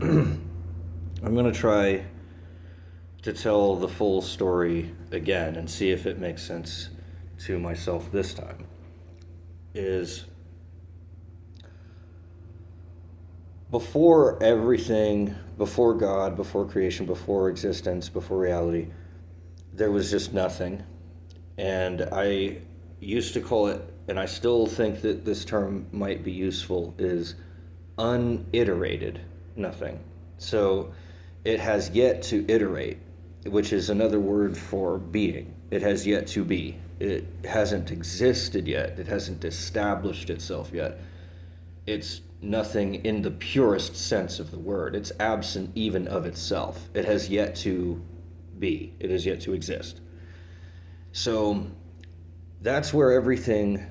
I'm going to try to tell the full story again and see if it makes sense to myself this time. Is before everything, before God, before creation, before existence, before reality, there was just nothing. And I used to call it, and I still think that this term might be useful, is uniterated nothing. So it has yet to iterate, which is another word for being. It has yet to be. It hasn't existed yet. It hasn't established itself yet. It's nothing in the purest sense of the word. It's absent even of itself. It has yet to be. It has yet to exist. So that's where everything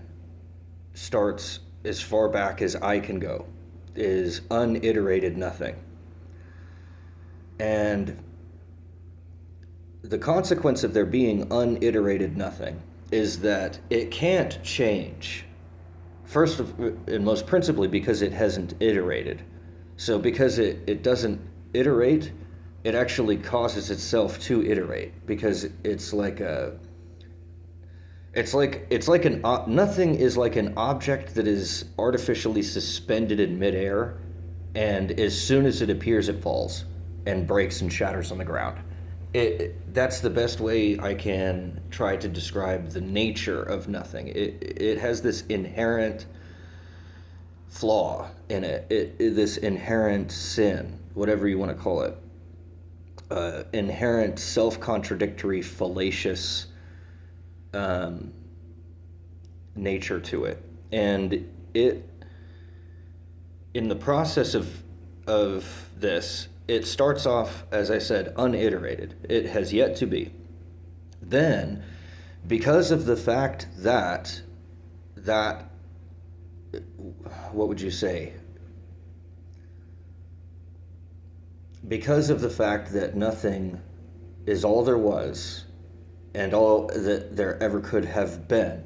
starts as far back as I can go, is uniterated nothing. And the consequence of there being uniterated nothing is that it can't change. First and most principally because it hasn't iterated. So because it doesn't iterate, it actually causes itself to iterate, because it's like nothing is like an object that is artificially suspended in midair, and as soon as it appears, it falls and breaks and shatters on the ground. That's the best way I can try to describe the nature of nothing. It has this inherent flaw in it, this inherent sin, whatever you want to call it, inherent self-contradictory, fallacious nature to it. And it, in the process of this, it starts off, as I said, uniterated. It has yet to be. Then, because of the fact that what would you say? Because of the fact that nothing is all there was and all that there ever could have been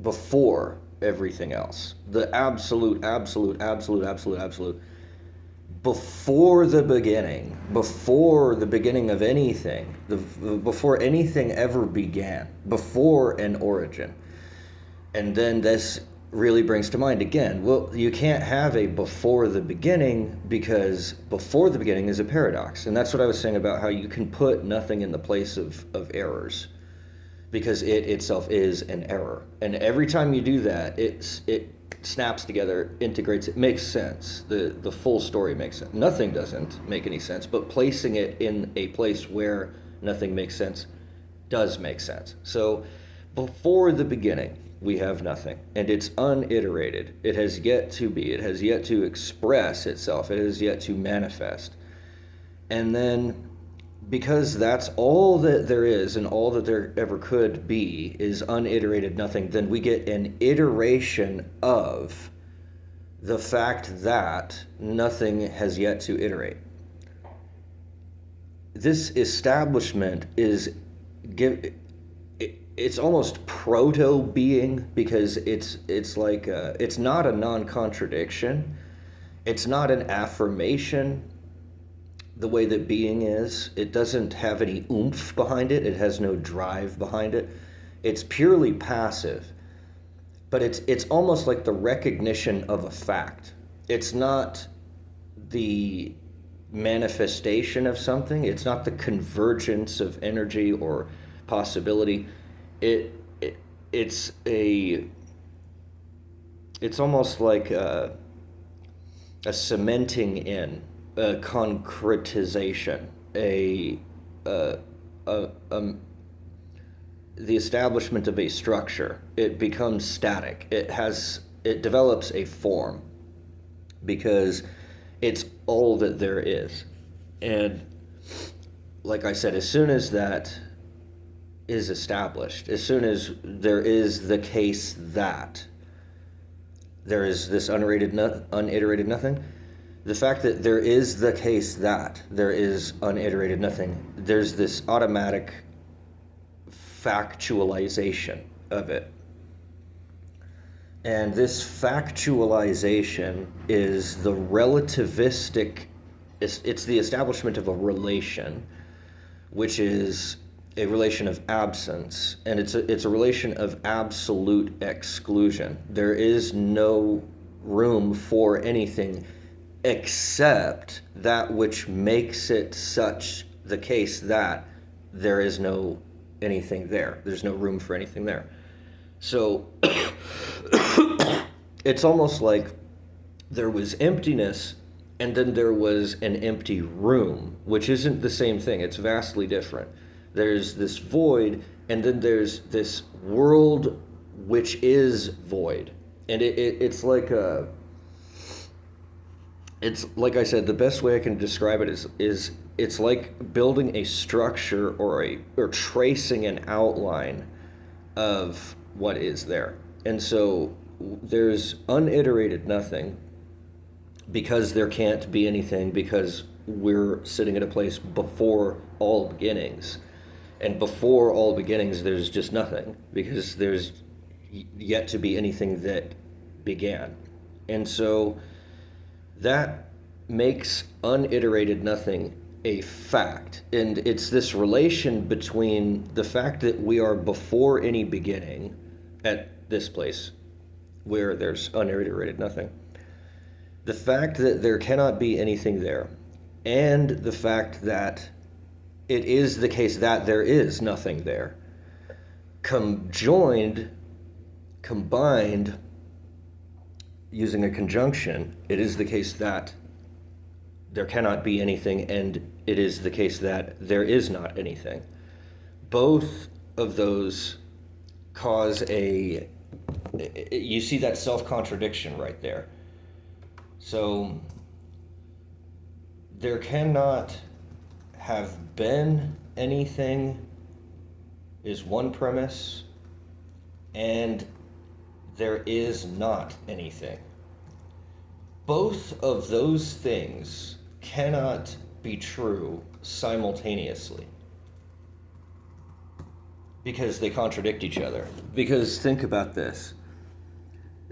before everything else, the absolute before the beginning of anything, before anything ever began, before an origin. And then this really brings to mind again, well, you can't have a before the beginning, because before the beginning is a paradox. And that's what I was saying about how you can put nothing in the place of errors, because it itself is an error. And every time you do that, it snaps together, integrates, it makes sense. The full story makes sense. Nothing doesn't make any sense, but placing it in a place where nothing makes sense does make sense. So before the beginning, we have nothing, and it's uniterated. It has yet to be. It has yet to express itself. It has yet to manifest. And then, because that's all that there is and all that there ever could be is uniterated nothing, then we get an iteration of the fact that nothing has yet to iterate. This establishment is it's almost proto-being, because it's like it's not a non-contradiction. It's not an affirmation the way that being is. It doesn't have any oomph behind it. It has no drive behind it. It's purely passive. But it's almost like the recognition of a fact. It's not the manifestation of something. It's not the convergence of energy or possibility. It's almost like a cementing in, a concretization, the establishment of a structure. It becomes static. It develops a form, because it's all that there is. And like I said, as soon as that is established, as soon as there is the case that there is this uniterated nothing, the fact that there is the case that there is uniterated nothing, there's this automatic factualization of it. And this factualization is the relativistic it's the establishment of a relation, which is a relation of absence, and it's a relation of absolute exclusion. There is no room for anything except that which makes it such the case that there is no anything there. There's no room for anything there. So it's almost like there was emptiness and then there was an empty room, which isn't the same thing. It's vastly different. There's this void, and then there's this world which is void. And it's like it's like I said, the best way I can describe it is it's like building a structure or tracing an outline of what is there. And so there's uniterated nothing, because there can't be anything, because we're sitting at a place before all beginnings. And before all beginnings, there's just nothing, because there's yet to be anything that began. And so that makes uniterated nothing a fact. And it's this relation between the fact that we are before any beginning at this place where there's uniterated nothing, the fact that there cannot be anything there, and the fact that it is the case that there is nothing there, combined, using a conjunction, it is the case that there cannot be anything, and it is the case that there is not anything. Both of those cause you see that self-contradiction right there. So there cannot have been anything is one premise, and there is not anything. Both of those things cannot be true simultaneously, because they contradict each other. Because think about this.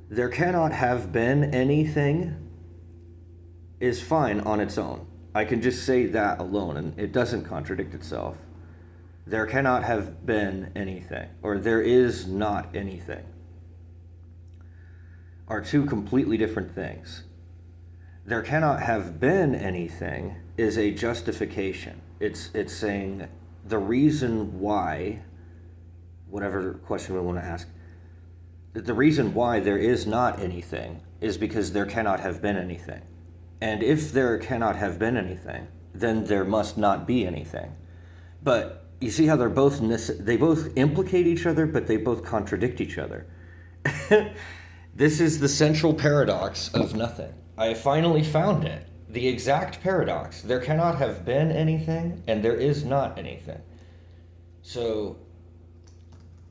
There cannot have been anything is fine on its own. I can just say that alone, and it doesn't contradict itself. There cannot have been anything, or there is not anything, are two completely different things. There cannot have been anything is a justification. It's saying the reason why, whatever question we want to ask, the reason why there is not anything is because there cannot have been anything. And if there cannot have been anything, then there must not be anything. But you see how they both implicate each other, but they both contradict each other. This is the central paradox of nothing. I finally found it. The exact paradox. There cannot have been anything, and there is not anything. So,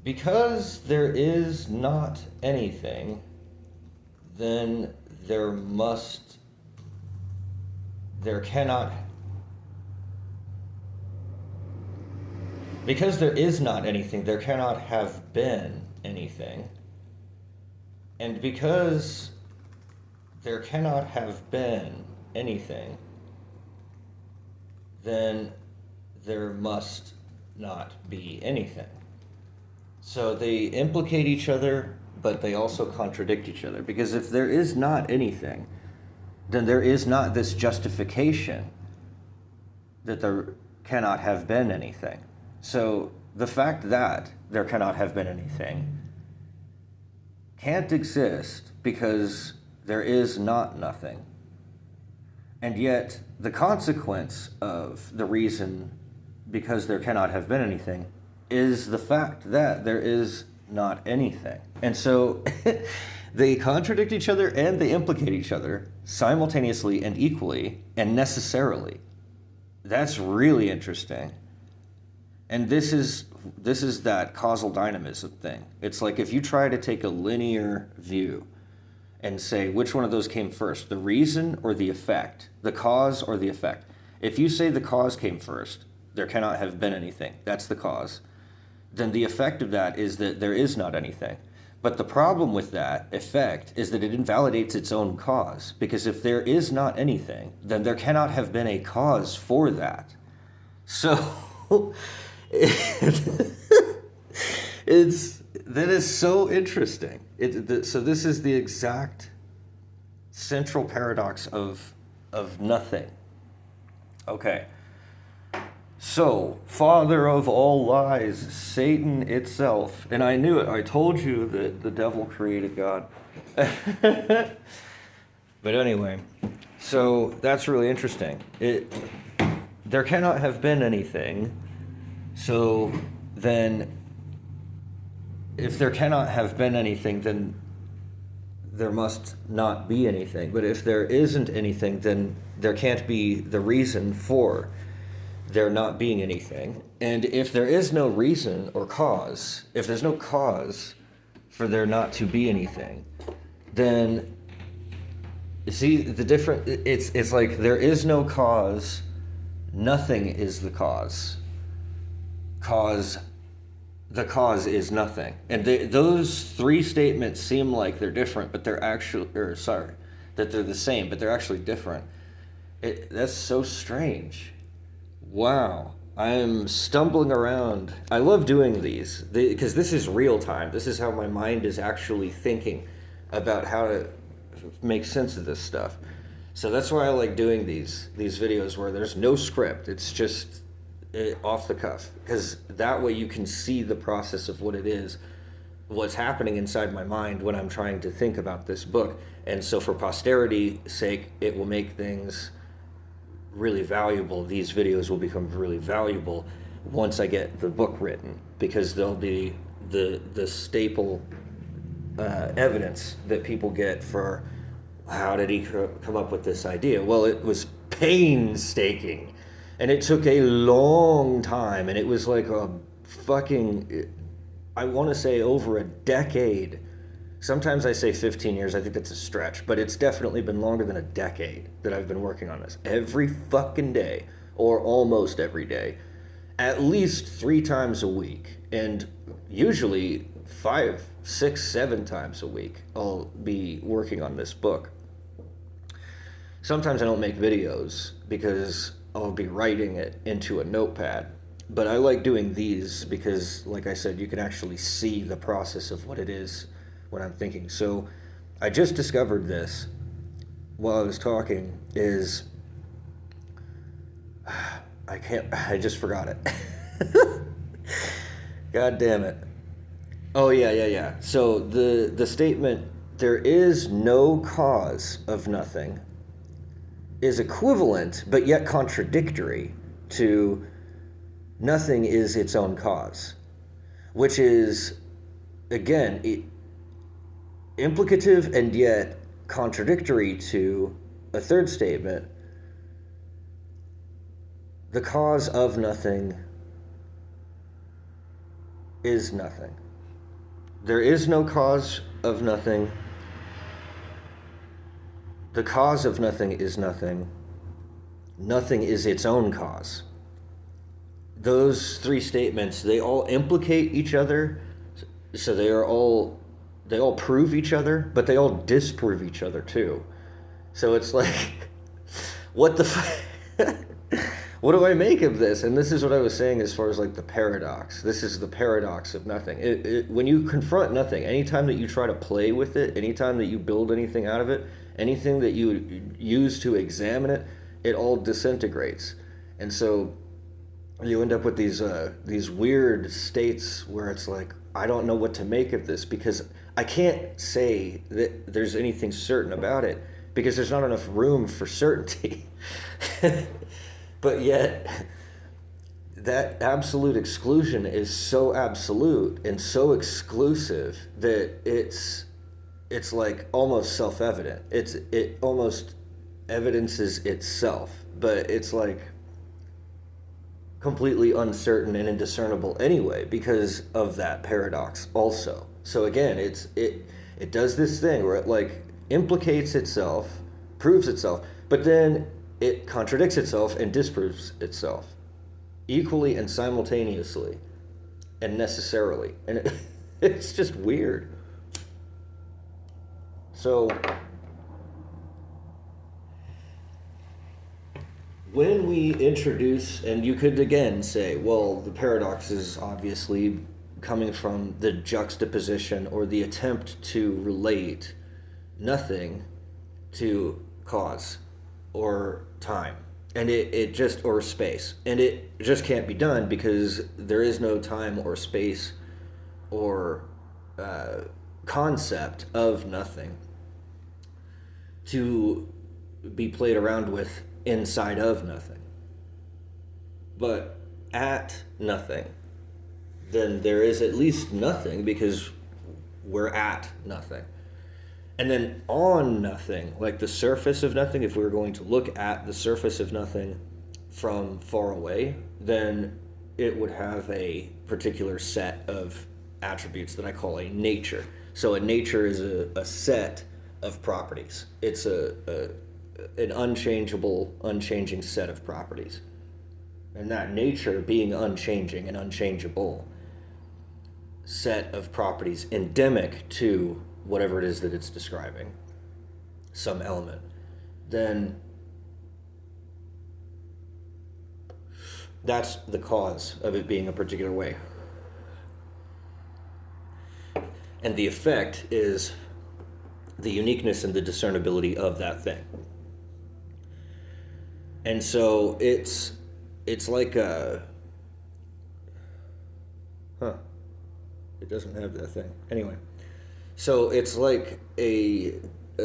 because there is not anything, then there cannot. Because there is not anything, there cannot have been anything. And because there cannot have been anything, then there must not be anything. So they implicate each other, but they also contradict each other. Because if there is not anything, then there is not this justification that there cannot have been anything. So the fact that there cannot have been anything can't exist because there is not nothing. And yet the consequence of the reason because there cannot have been anything is the fact that there is not anything. And so they contradict each other and they implicate each other simultaneously and equally and necessarily. That's really interesting. And this is that causal dynamism thing. It's like if you try to take a linear view and say which one of those came first, the reason or the effect, the cause or the effect. If you say the cause came first, there cannot have been anything, that's the cause, then the effect of that is that there is not anything. But the problem with that effect is that it invalidates its own cause. Because if there is not anything, then there cannot have been a cause for that. So that is so interesting. So this is the exact central paradox of nothing. Okay. So, father of all lies, Satan itself. And I knew it. I told you that the devil created God. But anyway, so that's really interesting. There cannot have been anything. So then, if there cannot have been anything, then there must not be anything. But if there isn't anything, then there can't be the reason for there not being anything. And if there is no reason or cause, if there's no cause for there not to be anything, then see the different, it's like there is no cause, nothing is the cause. The cause is nothing. And those three statements seem like they're different, but they're actually, that they're the same, but they're actually different. That's so strange. Wow, I'm stumbling around. I love doing these because this is real time. This is how my mind is actually thinking about how to make sense of this stuff. So that's why I like doing these videos where there's no script. It's just off the cuff, because that way you can see the process of what it is, what's happening inside my mind when I'm trying to think about this book. And so for posterity's sake, it will make things really valuable. These videos will become really valuable once I get the book written, because they'll be the staple evidence that people get for how did he come up with this idea. Well, it was painstaking, and it took a long time, and it was like a fucking, I want to say over a decade. Sometimes I say 15 years, I think that's a stretch, but it's definitely been longer than a decade that I've been working on this. Every fucking day, or almost every day, at least 3 times a week, and usually 5, 6, 7 times a week, I'll be working on this book. Sometimes I don't make videos because I'll be writing it into a notepad, but I like doing these because, like I said, you can actually see the process of what it is when I'm thinking. So I just discovered this while I was talking is I just forgot it. God damn it. Oh yeah. So the statement, there is no cause of nothing, is equivalent but yet contradictory to nothing is its own cause, which is, again, implicative and yet contradictory to a third statement. The cause of nothing is nothing. There is no cause of nothing. The cause of nothing is nothing. Nothing is its own cause. Those 3 statements, they all implicate each other, so they all prove each other, but they all disprove each other too. So it's like, what do I make of this? And this is what I was saying as far as like the paradox. This is the paradox of nothing. When you confront nothing, anytime that you try to play with it, anytime that you build anything out of it, anything that you use to examine it, it all disintegrates. And so you end up with these weird states where it's like, I don't know what to make of this, because I can't say that there's anything certain about it, because there's not enough room for certainty. But yet, that absolute exclusion is so absolute and so exclusive that it's like almost self-evident. It almost evidences itself, but it's like completely uncertain and indiscernible anyway because of that paradox also. So again, it does this thing where it like implicates itself, proves itself, but then it contradicts itself and disproves itself equally and simultaneously and necessarily. And it's just weird. So when we introduce, and you could again say, well, the paradox is obviously coming from the juxtaposition or the attempt to relate nothing to cause or time. And it just, or space. And it just can't be done because there is no time or space or concept of nothing to be played around with inside of nothing. But at nothing, then there is at least nothing because we're at nothing. And then on nothing, like the surface of nothing, if we were going to look at the surface of nothing from far away, then it would have a particular set of attributes that I call a nature. So a nature is a set of properties. It's an unchangeable, unchanging set of properties. And that nature being unchanging and unchangeable set of properties endemic to whatever it is that it's describing, some element, then that's the cause of it being a particular way. And the effect is the uniqueness and the discernibility of that thing. And so it's like a... It doesn't have that thing. Anyway. So it's like a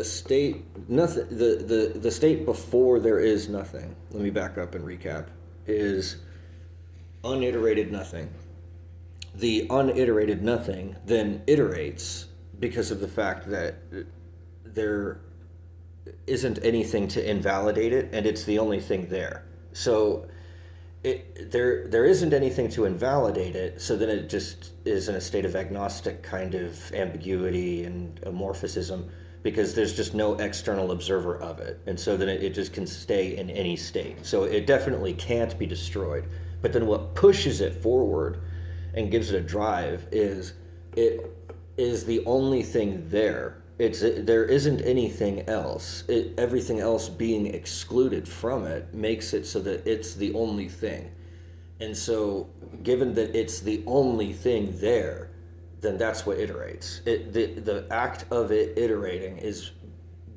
state, nothing, the state before there is nothing, let me back up and recap, is uniterated nothing. The uniterated nothing then iterates because of the fact that there isn't anything to invalidate it, and it's the only thing there. So there isn't anything to invalidate it, so then it just is in a state of agnostic kind of ambiguity and amorphism because there's just no external observer of it. And so then it just can stay in any state. So it definitely can't be destroyed. But then what pushes it forward and gives it a drive is it is the only thing there. There isn't anything else. Everything else being excluded from it makes it so that it's the only thing. And so, given that it's the only thing there, then that's what iterates. The act of it iterating is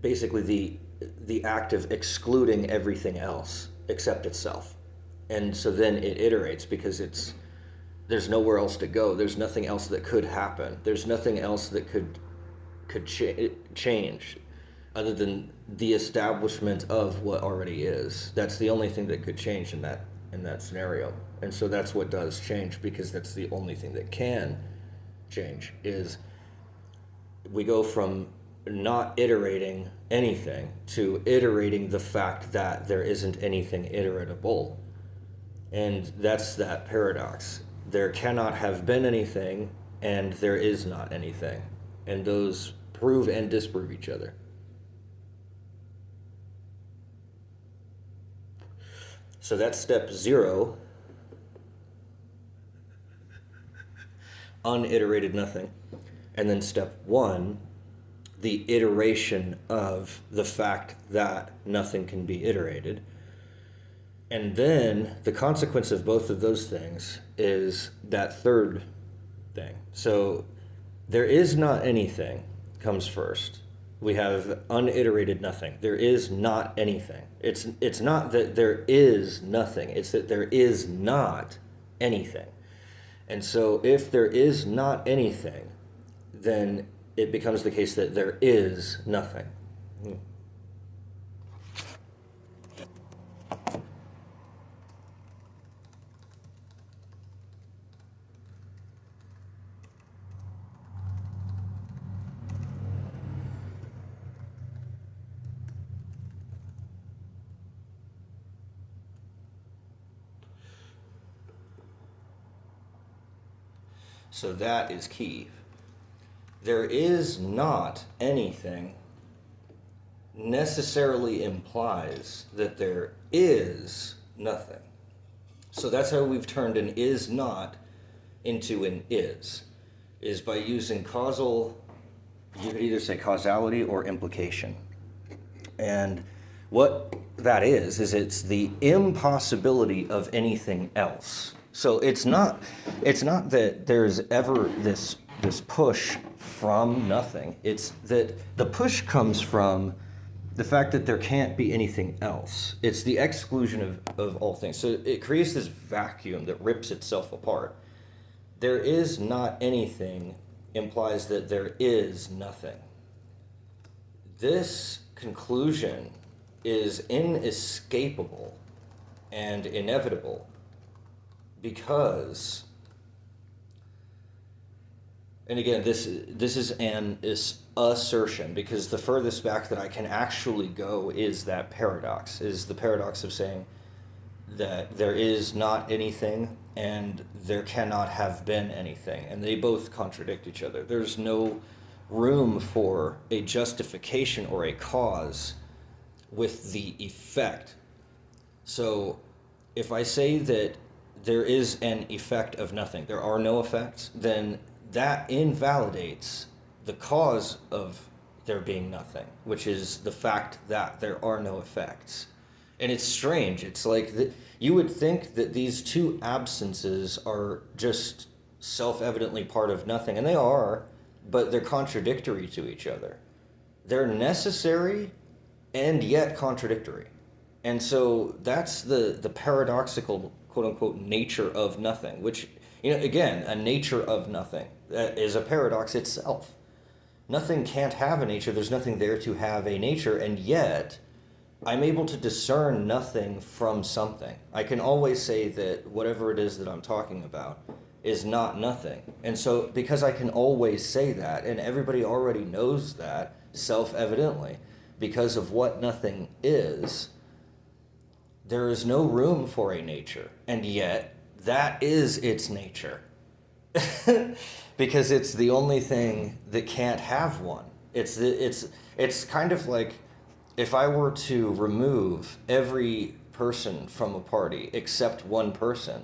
basically the act of excluding everything else except itself. And so then it iterates because there's nowhere else to go. There's nothing else that could happen. There's nothing else that could change other than the establishment of what already is. That's the only thing that could change in that scenario. And so that's what does change, because that's the only thing that can change. Is we go from not iterating anything to iterating the fact that there isn't anything iteratable. And that's that paradox. There cannot have been anything, and there is not anything. And those prove and disprove each other. So that's step 0. Uniterated nothing. And then step 1, the iteration of the fact that nothing can be iterated. And then the consequence of both of those things is that third thing. So there is not anything comes first. We have uniterated nothing. There is not anything. It's not that there is nothing. It's that there is not anything. And so if there is not anything, then it becomes the case that there is nothing. So that is key. There is not anything necessarily implies that there is nothing. So that's how we've turned an is not into an is by using causal You could either say causality or implication. And what that is it's the impossibility of anything else. So it's not that there's ever this push from nothing. It's that the push comes from the fact that there can't be anything else. It's the exclusion of all things. So it creates this vacuum that rips itself apart. There is not anything implies that there is nothing. This conclusion is inescapable and inevitable because, and again, this is an assertion, because the furthest back that I can actually go is that paradox, is the paradox of saying that there is not anything and there cannot have been anything, and they both contradict each other. There's no room for a justification or a cause with the effect. So if I say that there is an effect of nothing, there are no effects, then that invalidates the cause of there being nothing, which is the fact that there are no effects. And it's strange. It's like you would think that these two absences are just self-evidently part of nothing, and they are, but they're contradictory to each other. They're necessary and yet contradictory. And so that's the paradoxical, quote-unquote, nature of nothing, which, again, a nature of nothing that is a paradox itself. Nothing can't have a nature. There's nothing there to have a nature, and yet I'm able to discern nothing from something. I can always say that whatever it is that I'm talking about is not nothing. And so because I can always say that, and everybody already knows that self-evidently, because of what nothing is, there is no room for a nature. And yet that is its nature. Because it's the only thing that can't have one. It's kind of like if I were to remove every person from a party except one person,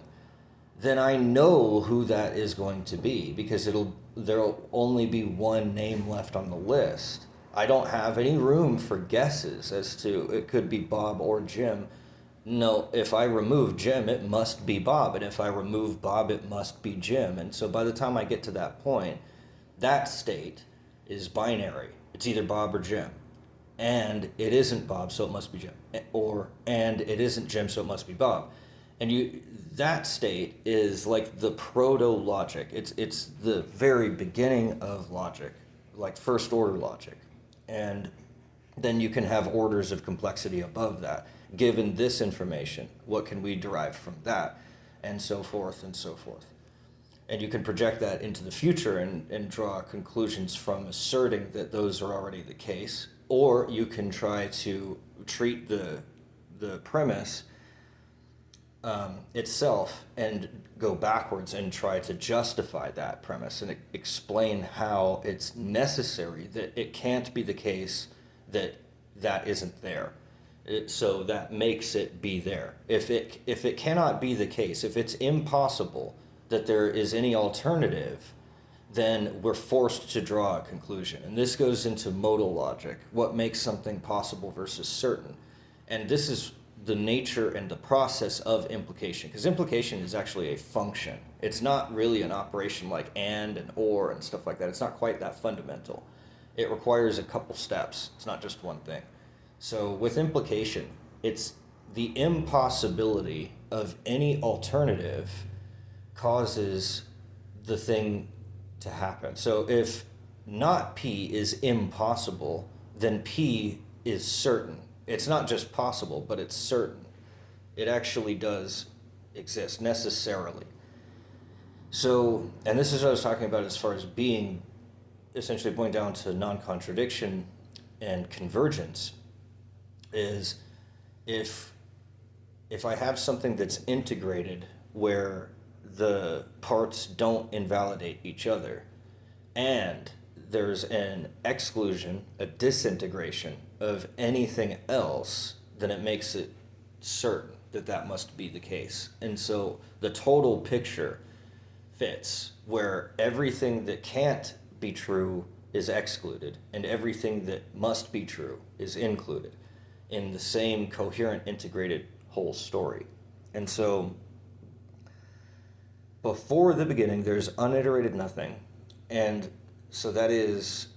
then I know who that is going to be, because there'll only be one name left on the list. I don't have any room for guesses as to it could be Bob or Jim. No, if I remove Jim, it must be Bob, and if I remove Bob, it must be Jim. And so by the time I get to that point, that state is binary. It's either Bob or Jim. And it isn't Bob, so it must be Jim. And it isn't Jim, so it must be Bob. And that state is like the proto-logic. It's the very beginning of logic, like first order logic. And then you can have orders of complexity above that. Given this information, what can we derive from that? And so forth and so forth. And you can project that into the future and draw conclusions from asserting that those are already the case. Or you can try to treat the premise itself and go backwards and try to justify that premise and explain how it's necessary that it can't be the case that that isn't there. So that makes it be there. If it cannot be the case, if it's impossible that there is any alternative, then we're forced to draw a conclusion. And this goes into modal logic, what makes something possible versus certain. And this is the nature and the process of implication, because implication is actually a function. It's not really an operation like and or and stuff like that. It's not quite that fundamental. It requires a couple steps. It's not just one thing. So with implication, it's the impossibility of any alternative causes the thing to happen. So if not P is impossible, then P is certain. It's not just possible, but it's certain. It actually does exist necessarily. So, and this is what I was talking about as far as being, essentially going down to non-contradiction and convergence, is if I have something that's integrated where the parts don't invalidate each other, and there's an exclusion, a disintegration of anything else, then it makes it certain that that must be the case. And so the total picture fits, where everything that can't be true is excluded, and everything that must be true is included in the same coherent, integrated whole story. And so, before the beginning, there's uniterated nothing, and so that is,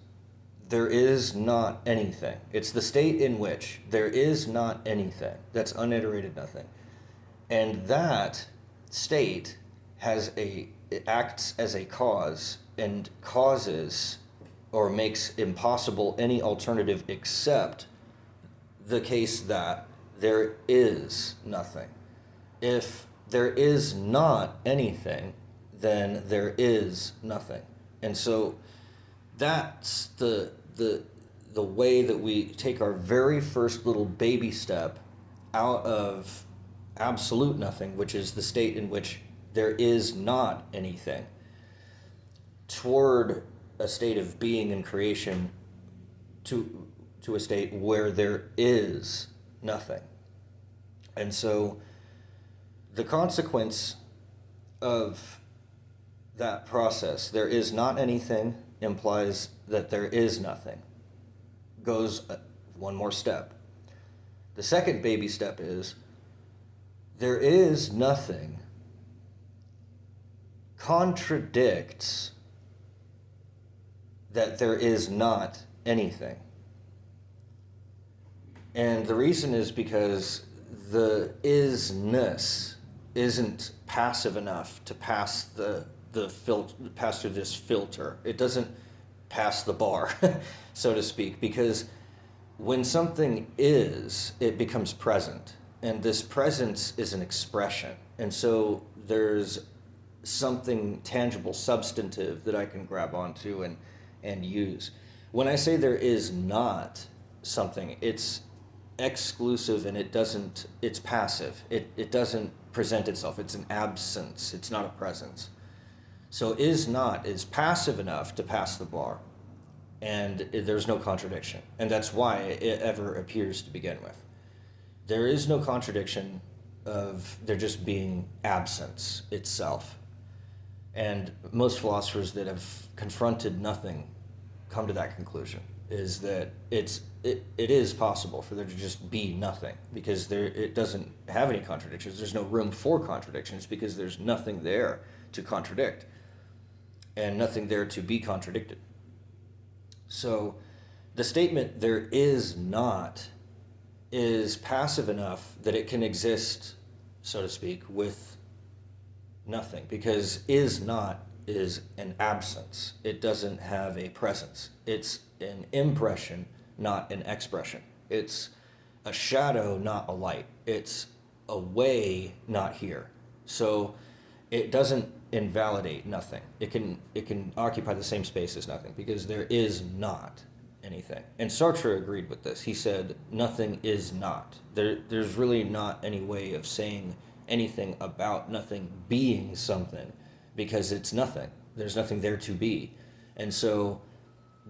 there is not anything. It's the state in which there is not anything. That's uniterated nothing. And that state it acts as a cause and causes or makes impossible any alternative except the case that there is nothing. If there is not anything, then there is nothing. And so that's the way that we take our very first little baby step out of absolute nothing, which is the state in which there is not anything, toward a state of being and creation, to a state where there is nothing. And so the consequence of that process, there is not anything, implies that there is nothing, goes one more step. The second baby step is there is nothing contradicts that there is not anything. And the reason is because the isness isn't passive enough to pass pass through this filter. It doesn't pass the bar, so to speak, because when something is, it becomes present. And this presence is an expression. And so there's something tangible, substantive that I can grab onto and use. When I say there is not something, it's exclusive and it's passive. It doesn't present itself. It's an absence. It's not a presence. So is not is passive enough to pass the bar, and there's no contradiction. And that's why it ever appears to begin with. There is no contradiction of there just being absence itself. And most philosophers that have confronted nothing come to that conclusion, is that it is possible for there to just be nothing, because it doesn't have any contradictions. There's no room for contradictions because there's nothing there to contradict and nothing there to be contradicted. So the statement there is not is passive enough that it can exist, so to speak, with nothing, because is not is an absence. It doesn't have a presence. It's an impression, not an expression. It's a shadow, not a light. It's a way, not here. So it doesn't invalidate nothing. It can occupy the same space as nothing, because there is not anything. And Sartre agreed with this. He said nothing is not. There's really not any way of saying anything about nothing being something, because it's nothing. There's nothing there to be. And so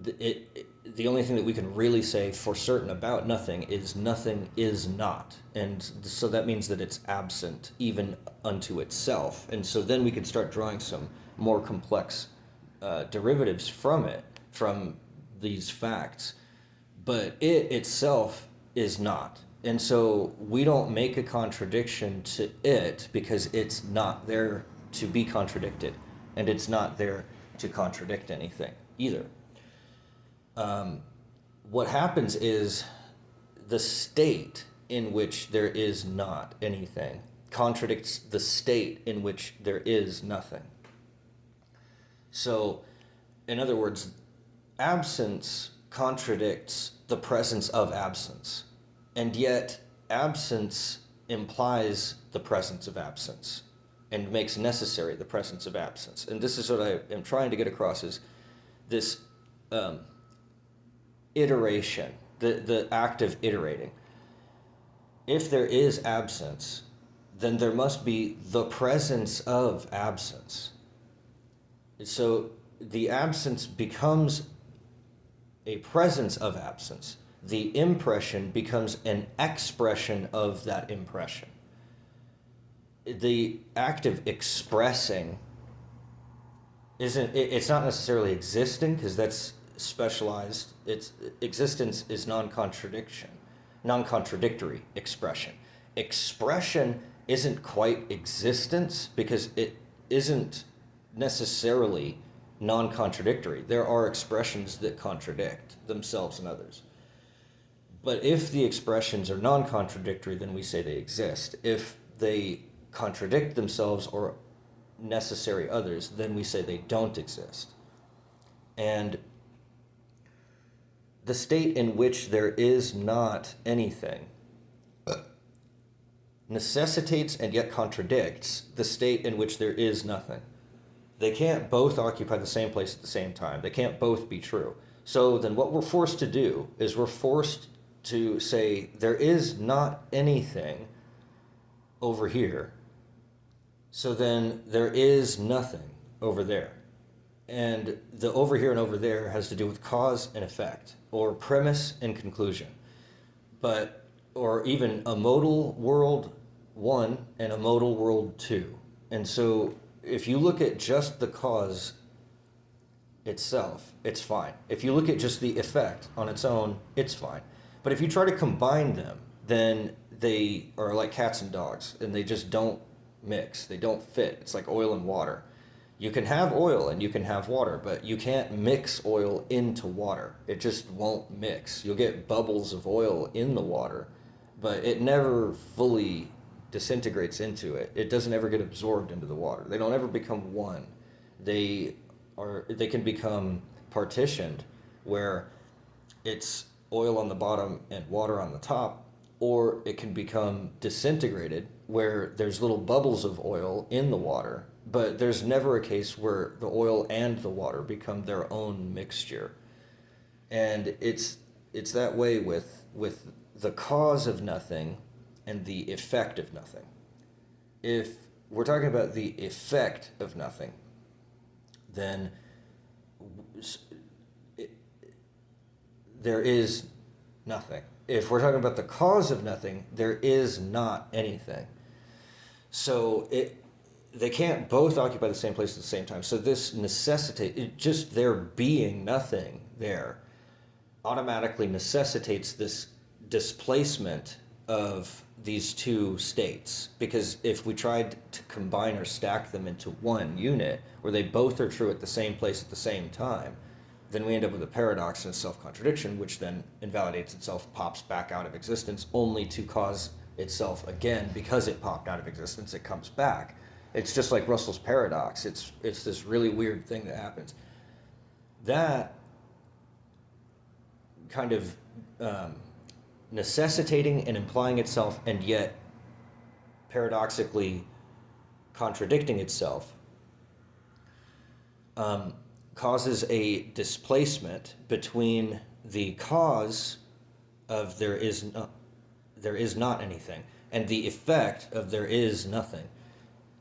the only thing that we can really say for certain about nothing is not. And so that means that it's absent even unto itself. And so then we can start drawing some more complex derivatives from these facts. But it itself is not. And so we don't make a contradiction to it because it's not there to be contradicted. And it's not there to contradict anything either. What happens is the state in which there is not anything contradicts the state in which there is nothing. So, in other words, absence contradicts the presence of absence, and yet absence implies the presence of absence and makes necessary the presence of absence. And this is what I am trying to get across, is this iteration, the act of iterating. If there is absence, then there must be the presence of absence. So the absence becomes a presence of absence. The impression becomes an expression of that impression. The act of expressing it's not necessarily existing, because specialized. Its existence is non-contradictory expression. Expression isn't quite existence because it isn't necessarily non-contradictory. There are expressions that contradict themselves and others. But if the expressions are non-contradictory, then we say they exist. If they contradict themselves or necessary others, then we say they don't exist. And the state in which there is not anything necessitates and yet contradicts the state in which there is nothing. They can't both occupy the same place at the same time. They can't both be true. So then what we're forced to do is we're forced to say there is not anything over here. So then there is nothing over there. And the over here and over there has to do with cause and effect, or premise and conclusion. Or even a modal world 1 and a modal world 2. And so if you look at just the cause itself, it's fine. If you look at just the effect on its own, it's fine. But if you try to combine them, then they are like cats and dogs, and they just don't mix. They don't fit. It's like oil and water. You can have oil and you can have water, but you can't mix oil into water. It just won't mix. You'll get bubbles of oil in the water, but it never fully disintegrates into it. It doesn't ever get absorbed into the water. They don't ever become one. They can become partitioned where it's oil on the bottom and water on the top, or it can become disintegrated where there's little bubbles of oil in the water, but there's never a case where the oil and the water become their own mixture. And it's that way with the cause of nothing and the effect of nothing. If we're talking about the effect of nothing, then there is nothing. If we're talking about the cause of nothing, there is not anything. So they can't both occupy the same place at the same time. So this just there being nothing there automatically necessitates this displacement of these two states. Because if we tried to combine or stack them into one unit where they both are true at the same place at the same time, then we end up with a paradox and a self-contradiction, which then invalidates itself, pops back out of existence, only to cause itself again, because it popped out of existence, it comes back. It's just like Russell's paradox. It's this really weird thing that happens. That kind of necessitating and implying itself and yet paradoxically contradicting itself causes a displacement between the cause of there is not anything and the effect of there is nothing,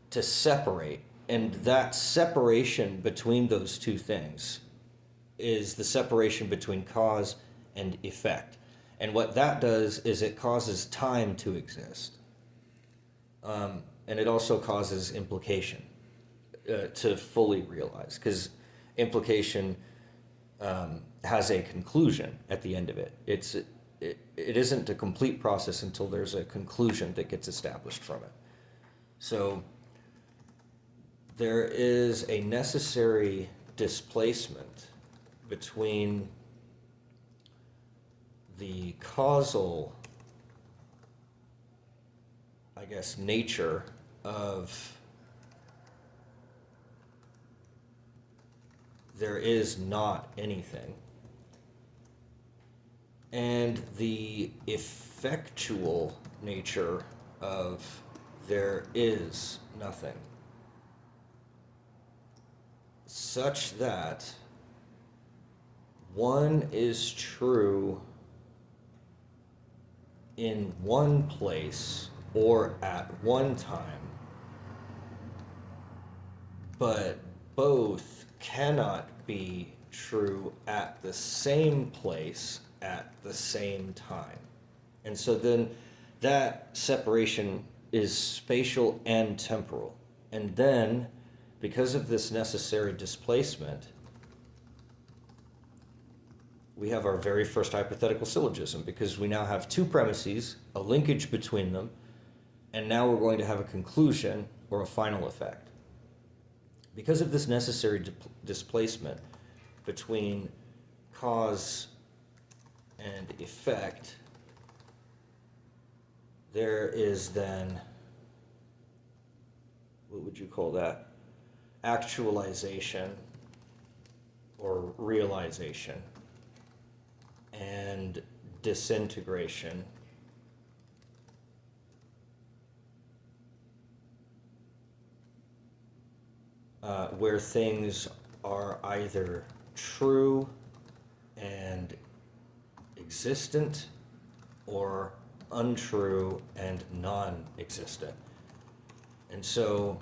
to separate. And that separation between those two things is the separation between cause and effect. And what that does is it causes time to exist. And it also causes implication to fully realize, because implication has a conclusion at the end of it. It isn't a complete process until there's a conclusion that gets established from it. So there is a necessary displacement between the causal, I guess, nature of there is not anything, and the effectual nature of there is nothing, such that one is true in one place or at one time, but both cannot be true at the same place at the same time. And so then that separation is spatial and temporal. And then, because of this necessary displacement, we have our very first hypothetical syllogism, because we now have two premises, a linkage between them, and now we're going to have a conclusion or a final effect. Because of this necessary displacement between cause and effect, there is then, what would you call that? Actualization or realization and disintegration. Where things are either true and existent or untrue and non-existent. And so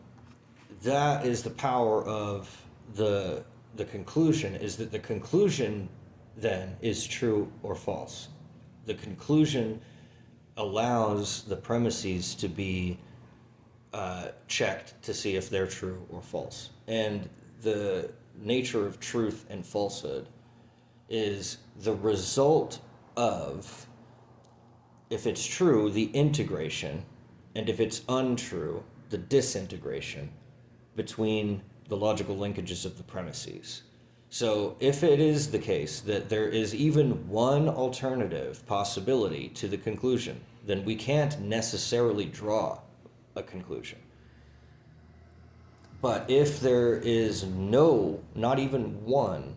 that is the power of the conclusion, is that the conclusion then is true or false. The conclusion allows the premises to be checked to see if they're true or false. And the nature of truth and falsehood is the result of, if it's true, the integration, and if it's untrue, the disintegration between the logical linkages of the premises. So if it is the case that there is even one alternative possibility to the conclusion, then we can't necessarily draw a conclusion. But if there is not even one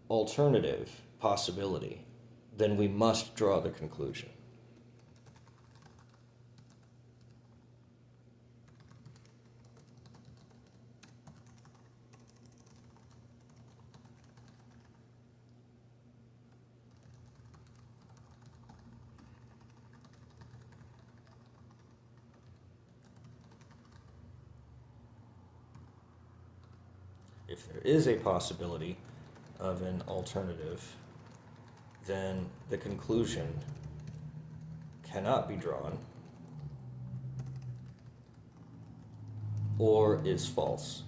alternative possibility, then we must draw the conclusion. If there is a possibility of an alternative, then the conclusion cannot be drawn or is false.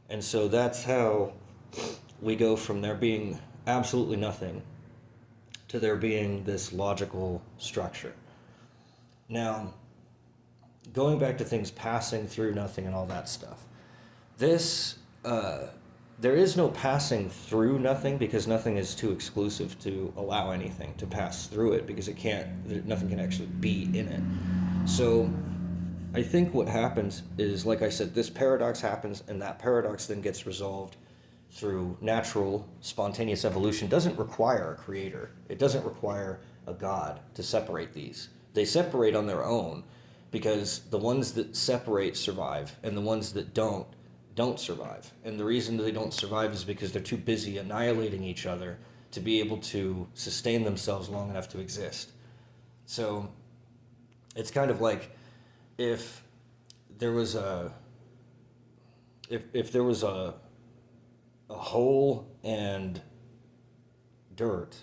And so that's how we go from there being absolutely nothing to there being this logical structure. Now, going back to things passing through nothing and all that stuff, there is no passing through nothing, because nothing is too exclusive to allow anything to pass through it, because nothing can actually be in it. So I think what happens is, like I said, this paradox happens, and that paradox then gets resolved through natural, spontaneous evolution. It doesn't require a creator. It doesn't require a God to separate these. They separate on their own, because the ones that separate survive, and the ones that don't survive. And the reason that they don't survive is because they're too busy annihilating each other to be able to sustain themselves long enough to exist. So it's kind of like if there was a hole and dirt,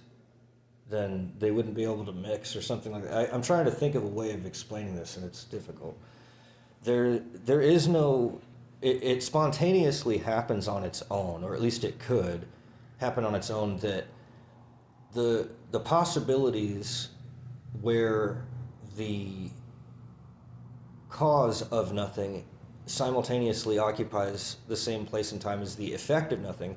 then they wouldn't be able to mix or something like that. I'm trying to think of a way of explaining this, and it's difficult. There is no... It spontaneously happens on its own, or at least it could happen on its own, that the possibilities where the cause of nothing simultaneously occupies the same place and time as the effect of nothing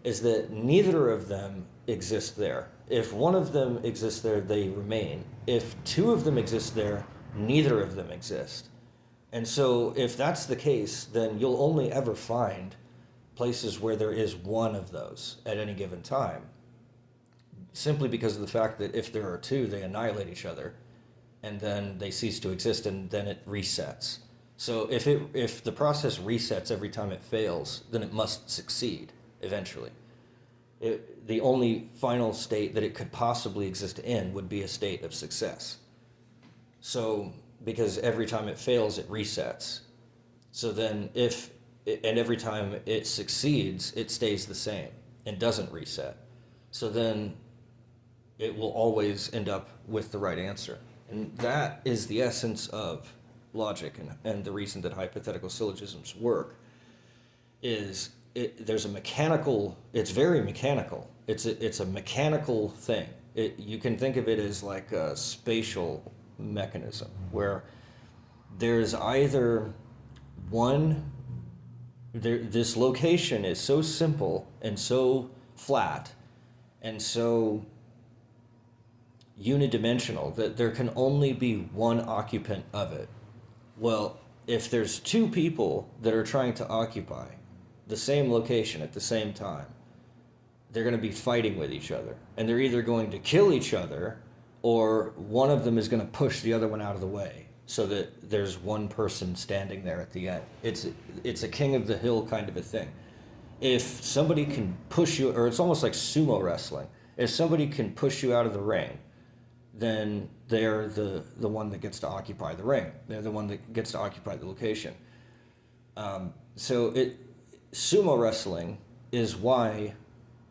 is that neither of them exist there. If one of them exists there, they remain. If two of them exist there, neither of them exist. And so if that's the case, then you'll only ever find places where there is one of those at any given time, simply because of the fact that if there are two, they annihilate each other, and then they cease to exist, and then it resets. So if the process resets every time it fails, then it must succeed eventually. The only final state that it could possibly exist in would be a state of success. So, because every time it fails, it resets. So then and every time it succeeds, it stays the same and doesn't reset. So then it will always end up with the right answer. And that is the essence of logic, and the reason that hypothetical syllogisms work is there's a mechanical. It's very mechanical. It's a mechanical thing. You can think of it as like a spatial mechanism where there's either one. This location is so simple and so flat and so unidimensional that there can only be one occupant of it. Well, if there's two people that are trying to occupy the same location at the same time, they're going to be fighting with each other. And they're either going to kill each other or one of them is going to push the other one out of the way so that there's one person standing there at the end. It's a king of the hill kind of a thing. If somebody can push you, or it's almost like sumo wrestling, if somebody can push you out of the ring, then they're the one that gets to occupy the ring. They're the one that gets to occupy the location. Sumo wrestling is why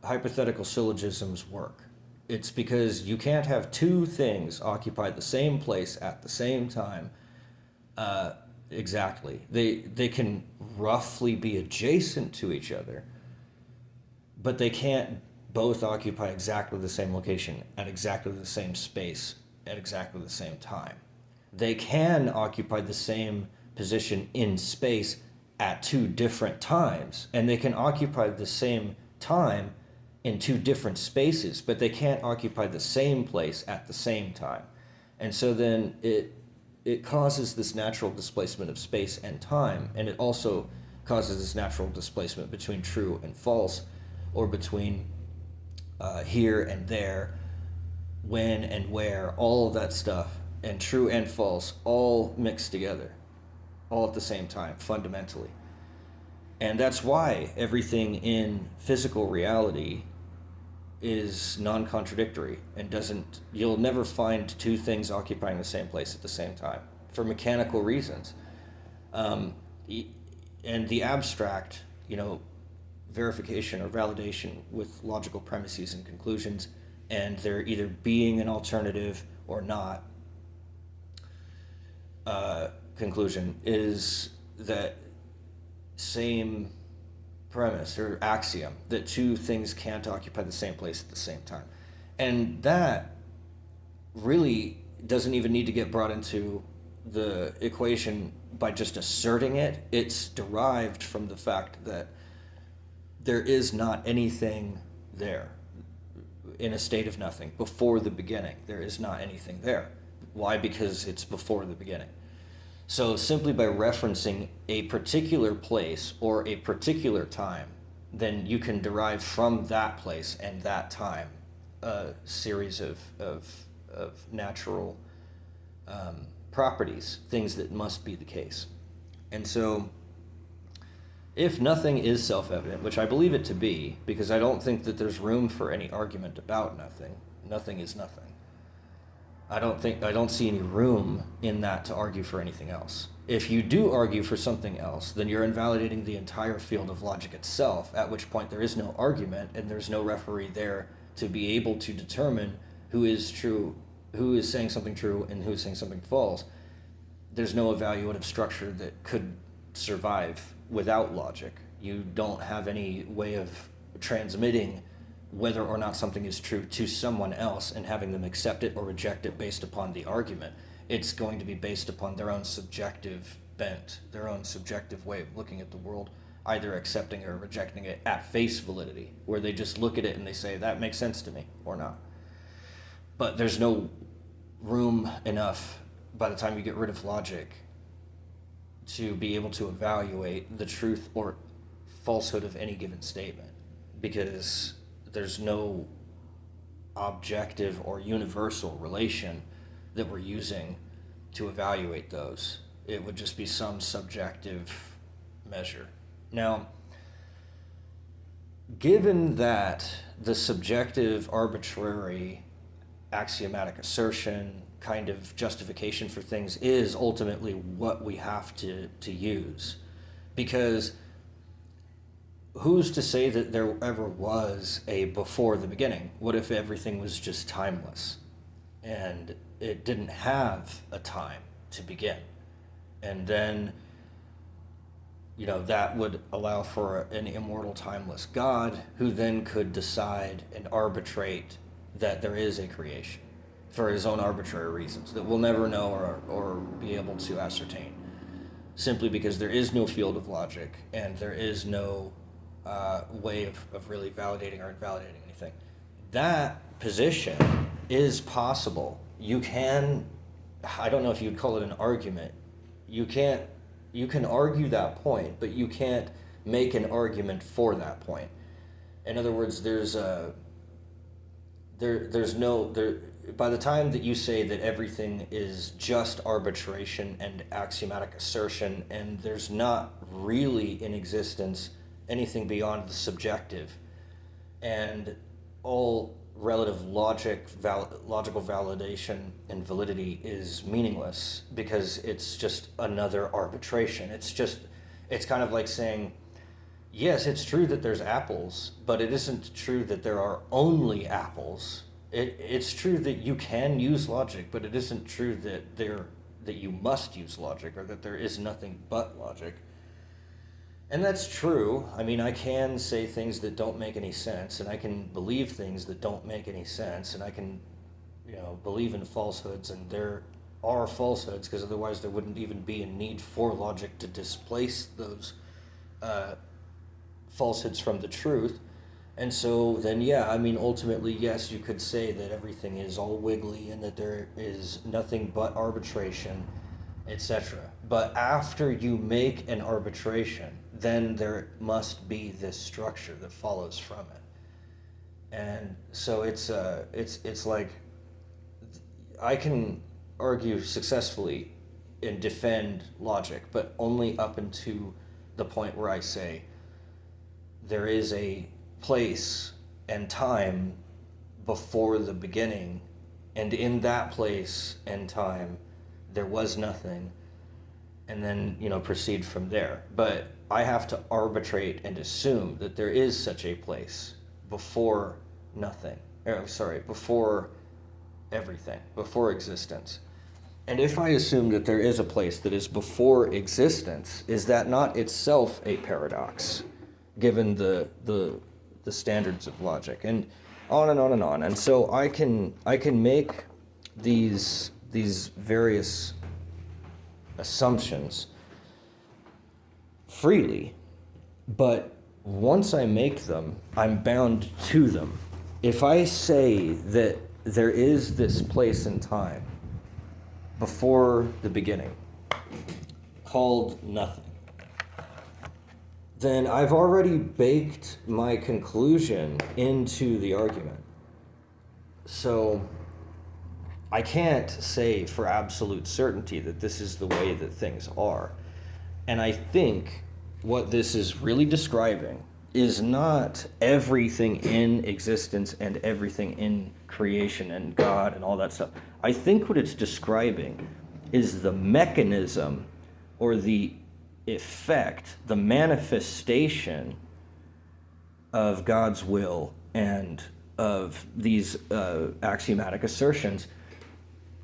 hypothetical syllogisms work. It's because you can't have two things occupy the same place at the same time. Exactly. They can roughly be adjacent to each other, but they can't both occupy exactly the same location at exactly the same space at exactly the same time. They can occupy the same position in space at two different times, and they can occupy the same time in two different spaces, but they can't occupy the same place at the same time. And so then it causes this natural displacement of space and time, and it also causes this natural displacement between true and false, or between here and there, when and where, all of that stuff, and true and false, all mixed together, all at the same time, fundamentally. And that's why everything in physical reality is non-contradictory and you'll never find two things occupying the same place at the same time for mechanical reasons. And the abstract, verification or validation with logical premises and conclusions, and there either being an alternative or not conclusion is that same premise or axiom that two things can't occupy the same place at the same time. And that really doesn't even need to get brought into the equation by just asserting it. It's derived from the fact that there is not anything there in a state of nothing before the beginning. There is not anything there. Why? Because it's before the beginning. So simply by referencing a particular place or a particular time, then you can derive from that place and that time a series of natural properties, things that must be the case. And so if nothing is self-evident, which I believe it to be, because I don't think that there's room for any argument about nothing, nothing is nothing. I don't see any room in that to argue for anything else. If you do argue for something else, then you're invalidating the entire field of logic itself, at which point there is no argument and there's no referee there to be able to determine who is true, who is saying something true and who is saying something false. There's no evaluative structure that could survive without logic. You don't have any way of transmitting whether or not something is true to someone else and having them accept it or reject it based upon the argument. It's going to be based upon their own subjective bent, their own subjective way of looking at the world, either accepting it or rejecting it at face validity, where they just look at it and they say, that makes sense to me, or not. But there's no room enough by the time you get rid of logic to be able to evaluate the truth or falsehood of any given statement, because there's no objective or universal relation that we're using to evaluate those. It would just be some subjective measure. Now, given that the subjective, arbitrary, axiomatic assertion kind of justification for things is ultimately what we have to use, because who's to say that there ever was a before the beginning? What if everything was just timeless and it didn't have a time to begin? And then that would allow for an immortal, timeless God who then could decide and arbitrate that there is a creation for his own arbitrary reasons that we'll never know or be able to ascertain, simply because there is no field of logic and there is no way of really validating or invalidating anything. That position is possible. You can, I don't know if you'd call it an argument. You can argue that point, but you can't make an argument for that point. In other words, there's no by the time that you say that everything is just arbitration and axiomatic assertion, and there's not really in existence anything beyond the subjective, and all relative logical validation and validity is meaningless because it's just another arbitration. It's kind of like saying, yes, it's true that there's apples, but it isn't true that there are only apples. It's true that you can use logic, but it isn't true that you must use logic or that there is nothing but logic. And that's true. I mean, I can say things that don't make any sense, and I can believe things that don't make any sense, and I can, believe in falsehoods, and there are falsehoods, because otherwise there wouldn't even be a need for logic to displace those falsehoods from the truth. And so then, ultimately, yes, you could say that everything is all wiggly and that there is nothing but arbitration, etc. But after you make an arbitration, then there must be this structure that follows from it. And so it's like I can argue successfully and defend logic, but only up into the point where I say there is a place and time before the beginning, and in that place and time there was nothing, and then proceed from there. But I have to arbitrate and assume that there is such a place before nothing, before everything, before existence. And if I assume that there is a place that is before existence, is that not itself a paradox, given the standards of logic? And on and on and on. And so I can make these various assumptions freely, but once I make them, I'm bound to them. If I say that there is this place in time before the beginning called nothing, then I've already baked my conclusion into the argument. So I can't say for absolute certainty that this is the way that things are. And I think what this is really describing is not everything in existence and everything in creation and God and all that stuff. I think what it's describing is the mechanism or the effect, the manifestation of God's will and of these axiomatic assertions.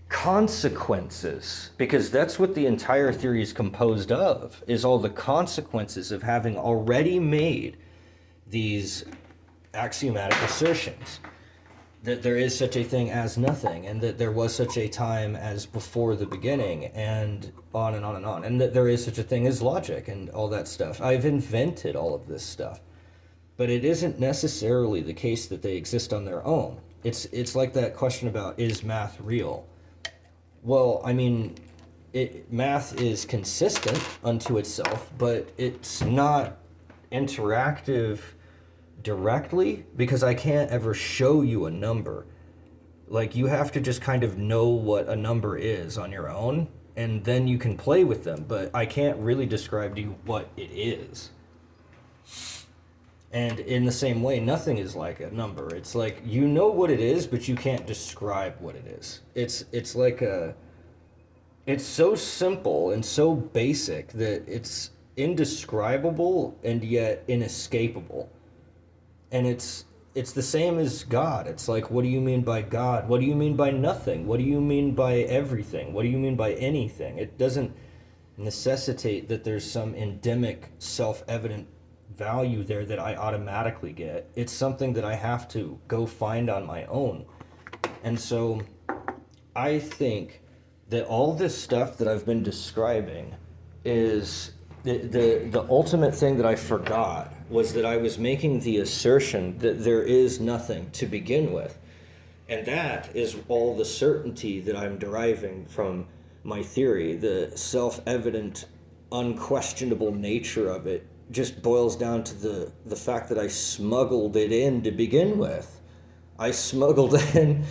Consequences, because that's what the entire theory is composed of, is all the consequences of having already made these axiomatic assertions, that there is such a thing as nothing, and that there was such a time as before the beginning, and on and on and on, and that there is such a thing as logic and all that stuff. I've invented all of this stuff, but it isn't necessarily the case that they exist on their own. It's like that question about, is math real? Well, I mean, math is consistent unto itself, but it's not interactive directly, because I can't ever show you a number. Like, you have to just kind of know what a number is on your own, and then you can play with them, but I can't really describe to you what it is. And in the same way, nothing is like a number. It's like, you know what it is, but you can't describe what it is. It's like it's so simple and so basic that it's indescribable and yet inescapable. And it's the same as God. It's like, what do you mean by God? What do you mean by nothing? What do you mean by everything? What do you mean by anything? It doesn't necessitate that there's some endemic, self-evident value there that I automatically get. It's something that I have to go find on my own. And so I think that all this stuff that I've been describing is the ultimate thing that I forgot was that I was making the assertion that there is nothing to begin with. And that is all the certainty that I'm deriving from my theory. The self-evident, unquestionable nature of it just boils down to the fact that I smuggled it in to begin with. I smuggled in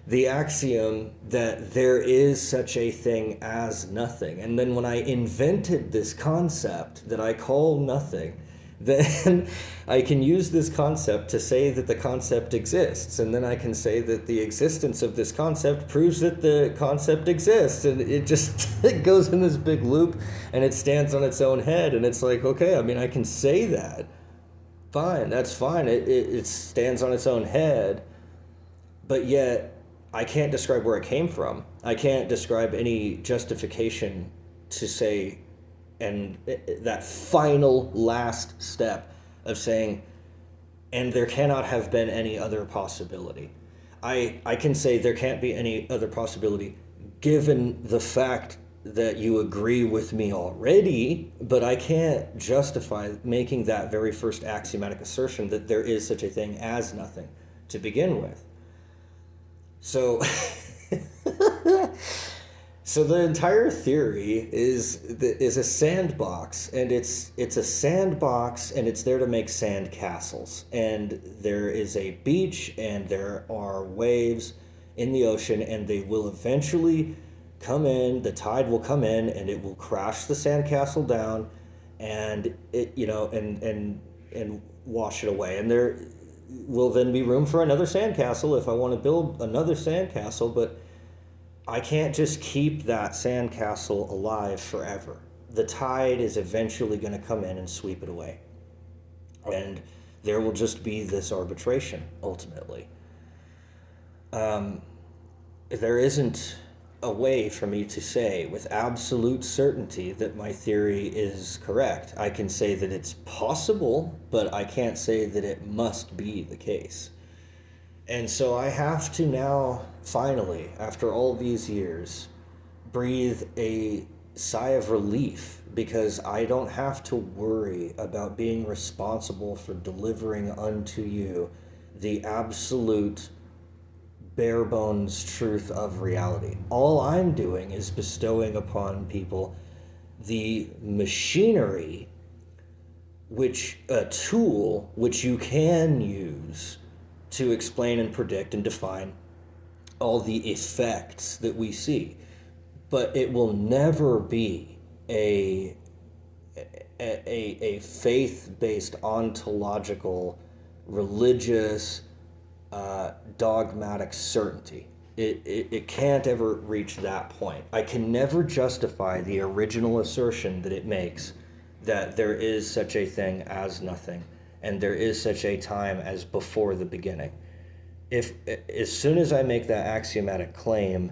the axiom that there is such a thing as nothing. And then when I invented this concept that I call nothing, then I can use this concept to say that the concept exists. And then I can say that the existence of this concept proves that the concept exists. And it just it goes in this big loop and it stands on its own head. And it's like, okay, I mean, I can say that. Fine, that's fine. It stands on its own head. But yet, I can't describe where it came from. I can't describe any justification to say, and that final last step of saying, and there cannot have been any other possibility. I can say there can't be any other possibility given the fact that you agree with me already, but I can't justify making that very first axiomatic assertion that there is such a thing as nothing to begin with. So, so the entire theory is a sandbox, and it's a sandbox, and it's there to make sand castles. And there is a beach, and there are waves in the ocean, and they will eventually come in. The tide will come in, and it will crash the sandcastle down, and it and wash it away. And there will then be room for another sandcastle if I want to build another sandcastle, but I can't just keep that sandcastle alive forever. The tide is eventually going to come in and sweep it away. And there will just be this arbitration, ultimately. There isn't a way for me to say with absolute certainty that my theory is correct. I can say that it's possible, but I can't say that it must be the case. And so I have to now, finally, after all these years, breathe a sigh of relief because I don't have to worry about being responsible for delivering unto you the absolute bare bones truth of reality. All I'm doing is bestowing upon people the machinery, a tool which you can use to explain and predict and define all the effects that we see. But it will never be a faith-based, ontological, religious, dogmatic certainty. It can't ever reach that point. I can never justify the original assertion that it makes that there is such a thing as nothing and there is such a time as before the beginning. As soon as I make that axiomatic claim,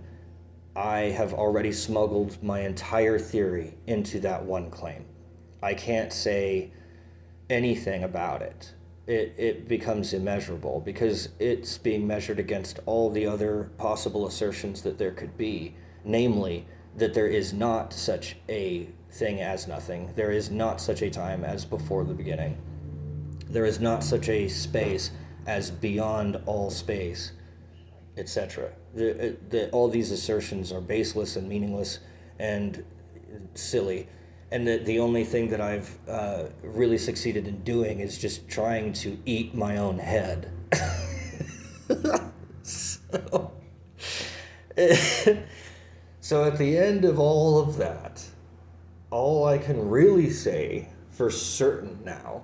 I have already smuggled my entire theory into that one claim. I can't say anything about it. It becomes immeasurable because it's being measured against all the other possible assertions that there could be, namely that there is not such a thing as nothing. There is not such a time as before the beginning. There is not such a space as beyond all space, etc. All these assertions are baseless and meaningless and silly. And the only thing that I've really succeeded in doing is just trying to eat my own head. So at the end of all of that, all I can really say for certain now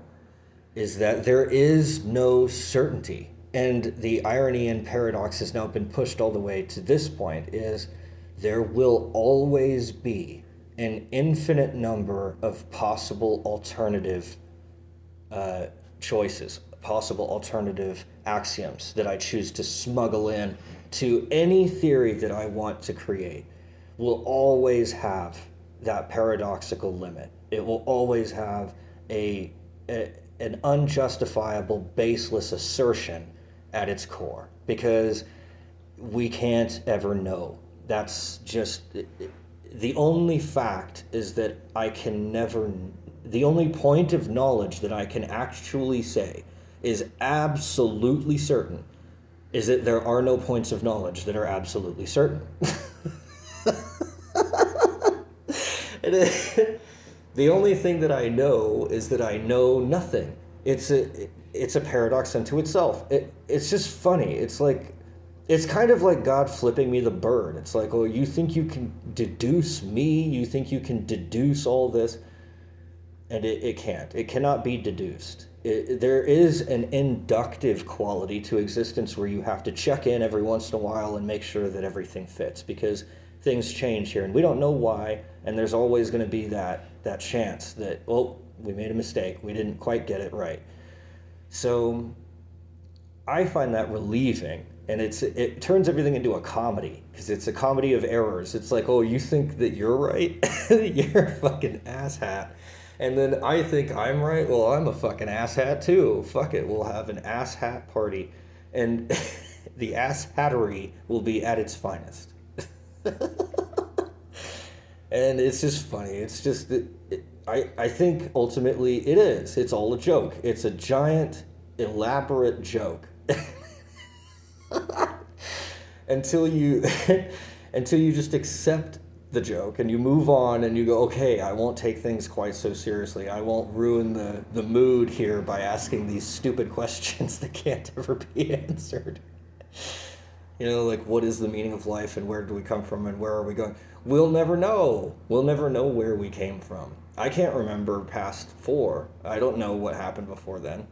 is that there is no certainty. And the irony and paradox has now been pushed all the way to this point is there will always be an infinite number of possible alternative choices, possible alternative axioms that I choose to smuggle in to any theory that I want to create will always have that paradoxical limit. It will always have a, an unjustifiable, baseless assertion at its core, because we can't ever know. That's just the only fact is that I can never. The only point of knowledge that I can actually say is absolutely certain is that there are no points of knowledge that are absolutely certain. The only thing that I know is that I know nothing. It's a paradox unto itself. It's just funny. It's kind of like God flipping me the bird. It's like, oh, you think you can deduce me? You think you can deduce all this? And it can't. It cannot be deduced. There is an inductive quality to existence where you have to check in every once in a while and make sure that everything fits, because things change here and we don't know why, and there's always going to be that chance that, oh, we made a mistake, we didn't quite get it right. So I find that relieving, and it turns everything into a comedy, because it's a comedy of errors. It's like, oh, you think that you're right? You're a fucking asshat. And then I think I'm right. Well, I'm a fucking asshat too. Fuck it, we'll have an asshat party, and the asshattery will be at its finest. And it's just funny. It's just I think ultimately it is. It's all a joke. It's a giant, elaborate joke. until you until you just accept the joke and you move on and you go, okay, I won't take things quite so seriously. I won't ruin the mood here by asking these stupid questions that can't ever be answered. You know, like, what is the meaning of life, and where do we come from, and where are we going? We'll never know. We'll never know where we came from. I can't remember past 4. I don't know what happened before then.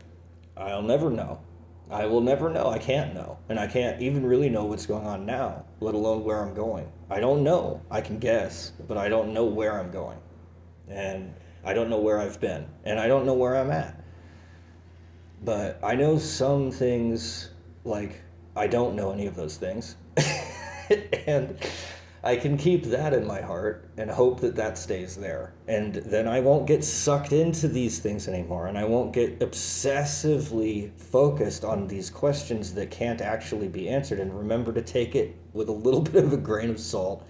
I'll never know. I will never know. I can't know. And I can't even really know what's going on now, let alone where I'm going. I don't know. I can guess, but I don't know where I'm going. And I don't know where I've been. And I don't know where I'm at. But I know some things, like, I don't know any of those things. And I can keep that in my heart and hope that that stays there. And then I won't get sucked into these things anymore. And I won't get obsessively focused on these questions that can't actually be answered. And remember to take it with a little bit of a grain of salt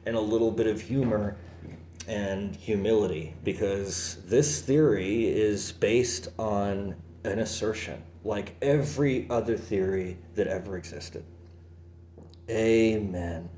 and a little bit of humor and humility. Because this theory is based on an assertion, like every other theory that ever existed. Amen.